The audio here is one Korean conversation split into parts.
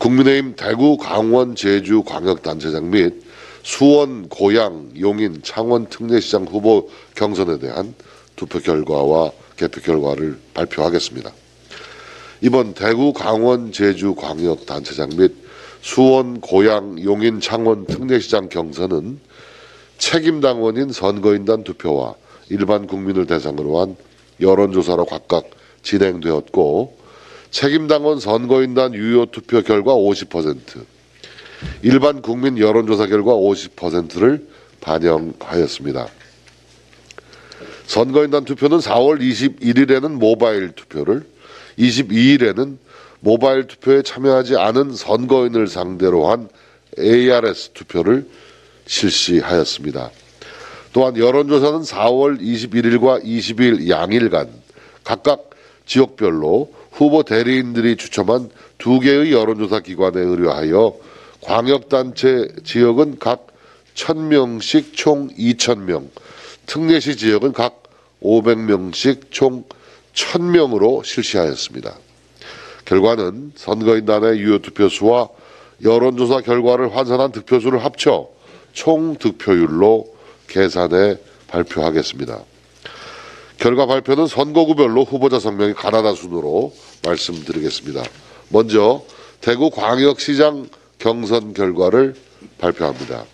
국민의힘 대구, 강원, 제주 광역단체장 및 수원, 고양, 용인, 창원 특례시장 후보 경선에 대한 투표 결과와 개표 결과를 발표하겠습니다. 이번 대구, 강원, 제주 광역단체장 및 수원, 고양, 용인, 창원 특례시장 경선은 책임당원인 선거인단 투표와 일반 국민을 대상으로 한 여론조사로 각각 진행되었고, 책임당원 선거인단 유효 투표 결과 50%, 일반 국민 여론조사 결과 50%를 반영하였습니다. 선거인단 투표는 4월 21일에는 모바일 투표를, 22일에는 모바일 투표에 참여하지 않은 선거인을 상대로 한 ARS 투표를 실시하였습니다. 또한 여론조사는 4월 21일과 22일 양일간 각각 지역별로 후보 대리인들이 추첨한 2개의 여론조사 기관에 의뢰하여 광역단체 지역은 각 1000명씩 총 2000명, 특례시 지역은 각 500명씩 총 1000명으로 실시하였습니다. 결과는 선거인단의 유효 투표수와 여론조사 결과를 환산한 득표수를 합쳐 총 득표율로 계산해 발표하겠습니다. 결과 발표는 선거구별로 후보자 성명이 가나다 순으로 말씀드리겠습니다. 먼저 대구 광역시장 경선 결과를 발표합니다.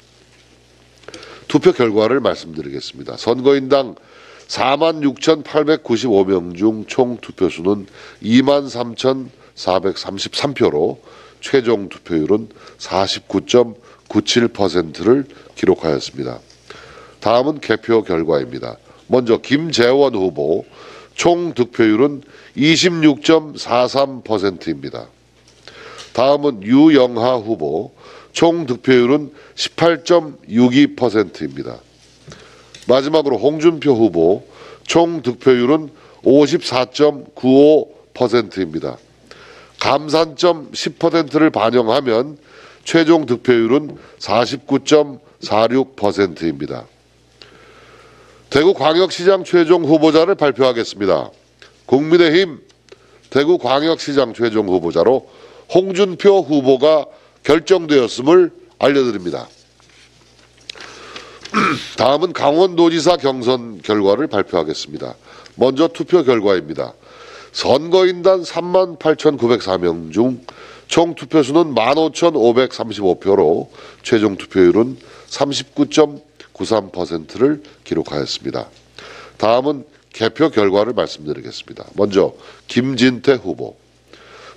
투표 결과를 말씀드리겠습니다. 선거인당 46,895명 중 총 투표수는 23,433표로 최종 투표율은 49.97%를 기록하였습니다. 다음은 개표 결과입니다. 먼저 김재원 후보 총 득표율은 26.43%입니다. 다음은 유영하 후보 총 득표율은 18.62%입니다. 마지막으로 홍준표 후보 총 득표율은 54.95%입니다. 감산점 10%를 반영하면 최종 득표율은 49.46%입니다. 대구 광역시장 최종 후보자를 발표하겠습니다. 국민의힘 대구 광역시장 최종 후보자로 홍준표 후보가 결정되었음을 알려드립니다. 다음은 강원도지사 경선 결과를 발표하겠습니다. 먼저 투표 결과입니다. 선거인단 38,904명 중 총 투표수는 15,535표로 최종 투표율은 39.93%를 기록하였습니다. 다음은 개표 결과를 말씀드리겠습니다. 먼저 김진태 후보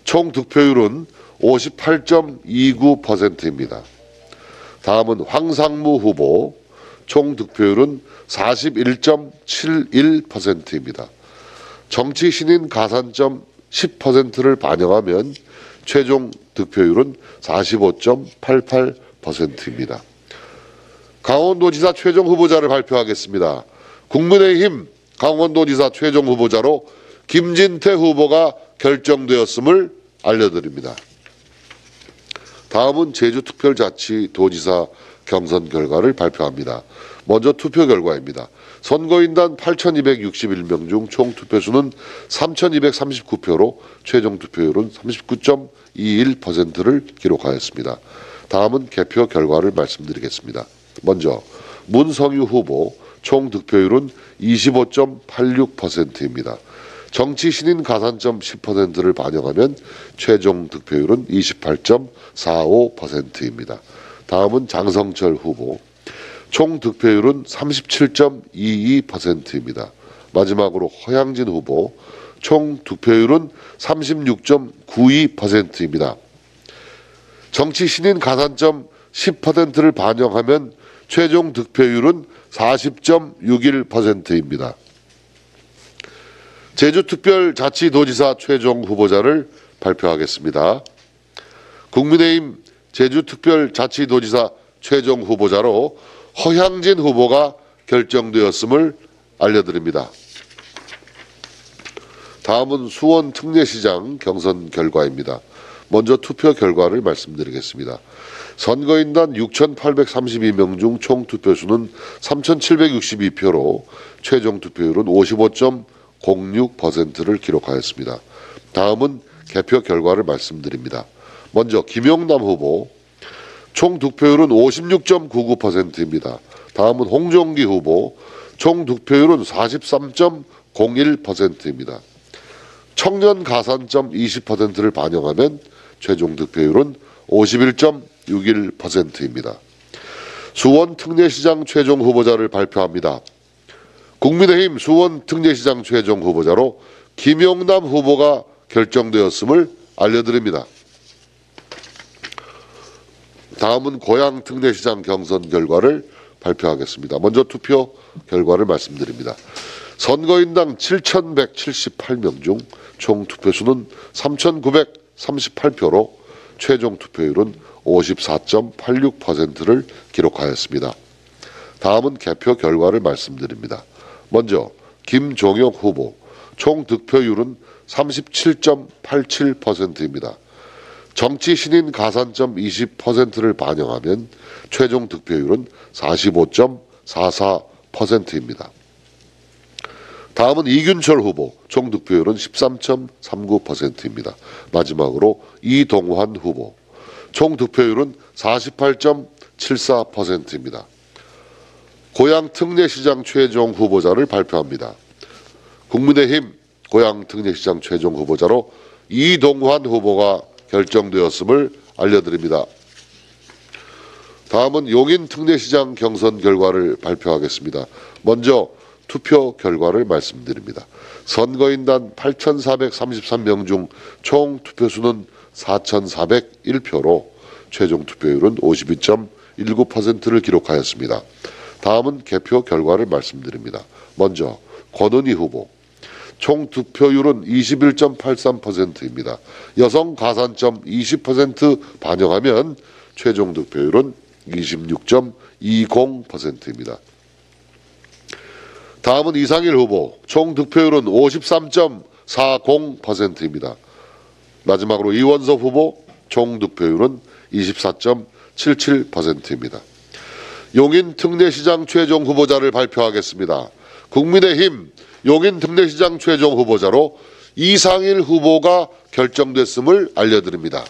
총 득표율은 58.29%입니다. 다음은 황상무 후보 총 득표율은 41.71%입니다. 정치 신인 가산점 10%를 반영하면 최종 득표율은 45.88%입니다. 강원도지사 최종 후보자를 발표하겠습니다. 국민의힘 강원도지사 최종 후보자로 김진태 후보가 결정되었음을 알려드립니다. 다음은 제주특별자치도지사 경선 결과를 발표합니다. 먼저 투표 결과입니다. 선거인단 8,261명 중 총 투표수는 3,239표로 최종 투표율은 39.21%를 기록하였습니다. 다음은 개표 결과를 말씀드리겠습니다. 먼저 문성유 후보 총 득표율은 25.86%입니다. 정치 신인 가산점 10%를 반영하면 최종 득표율은 28.45%입니다. 다음은 장성철 후보 총 득표율은 37.22%입니다. 마지막으로 허양진 후보 총 득표율은 36.92%입니다. 정치 신인 가산점 10%를 반영하면 최종 득표율은 40.61%입니다. 제주특별자치도지사 최종 후보자를 발표하겠습니다. 국민의힘 제주특별자치도지사 최종 후보자로 허향진 후보가 결정되었음을 알려드립니다. 다음은 수원 특례시장 경선 결과입니다. 먼저 투표 결과를 말씀드리겠습니다. 선거인단 6,832명 중 총 투표수는 3,762표로 최종 투표율은 55.06%를 기록하였습니다. 다음은 개표 결과를 말씀드립니다. 먼저 김용남 후보 총 득표율은 56.99%입니다. 다음은 홍종기 후보 총 득표율은 43.01%입니다. 청년 가산점 20%를 반영하면 최종 득표율은 51.61%입니다. 수원 특례시장 최종 후보자를 발표합니다. 국민의힘 수원 특례시장 최종 후보자로 김용남 후보가 결정되었음을 알려드립니다. 다음은 고양 특례시장 경선 결과를 발표하겠습니다. 먼저 투표 결과를 말씀드립니다. 선거인당 7,178명 중 총 투표수는 3,938표로 최종 투표율은 54.86%를 기록하였습니다. 다음은 개표 결과를 말씀드립니다. 먼저 김종혁 후보 총 득표율은 37.87%입니다. 정치 신인 가산점 20%를 반영하면 최종 득표율은 45.44%입니다. 다음은 이균철 후보 총 득표율은 13.39%입니다. 마지막으로 이동환 후보 총 득표율은 48.74%입니다. 고양 특례시장 최종 후보자를 발표합니다. 국민의힘 고양 특례시장 최종 후보자로 이동환 후보가 결정되었음을 알려드립니다. 다음은 용인 특례시장 경선 결과를 발표하겠습니다. 먼저 투표 결과를 말씀드립니다. 선거인단 8,433명 중 총 투표수는 4,401표로 최종 투표율은 52.19%를 기록하였습니다. 다음은 개표 결과를 말씀드립니다. 먼저 권은희 후보 총 득표율은 21.83%입니다. 여성 가산점 20% 반영하면 최종 득표율은 26.20%입니다. 다음은 이상일 후보 총 득표율은 53.40%입니다. 마지막으로 이원섭 후보 총 득표율은 24.77%입니다. 용인 특례시장 최종 후보자를 발표하겠습니다. 국민의힘 용인 특례시장 최종 후보자로 이상일 후보가 결정됐음을 알려드립니다.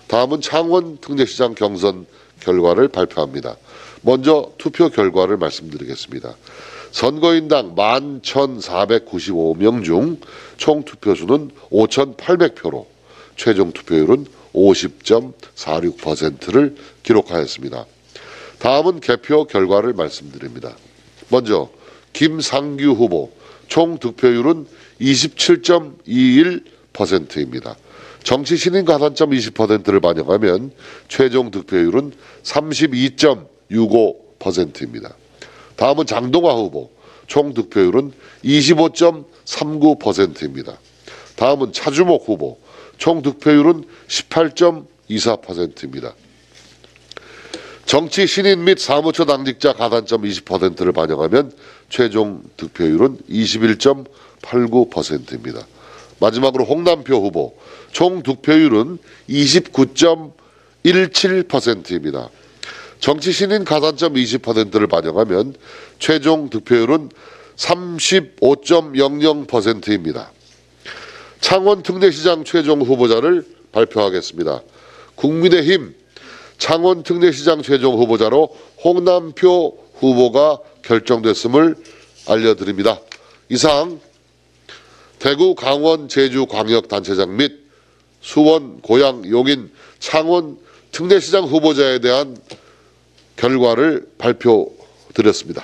다음은 창원 특례시장 경선 결과를 발표합니다. 먼저 투표 결과를 말씀드리겠습니다. 선거인당 11,495명 중 총 투표수는 5,800표로 최종 투표율은 50.46%를 기록하였습니다. 다음은 개표 결과를 말씀드립니다. 먼저 김상규 후보 총 득표율은 27.21%입니다. 정치 신인 가산점 20%를 반영하면 최종 득표율은 32.65%입니다. 다음은 장동화 후보 총 득표율은 25.39%입니다. 다음은 차주목 후보 총 득표율은 18.24%입니다. 정치 신인 및 사무처 당직자 가산점 20%를 반영하면 최종 득표율은 21.89%입니다. 마지막으로 홍남표 후보 총 득표율은 29.17%입니다. 정치 신인 가산점 20%를 반영하면 최종 득표율은 35.00%입니다. 창원 특례시장 최종 후보자를 발표하겠습니다. 국민의힘 창원 특례시장 최종 후보자로 홍남표 후보가 결정됐음을 알려드립니다. 이상 대구, 강원, 제주 광역단체장 및 수원, 고양, 용인, 창원 특례시장 후보자에 대한 결과를 발표드렸습니다.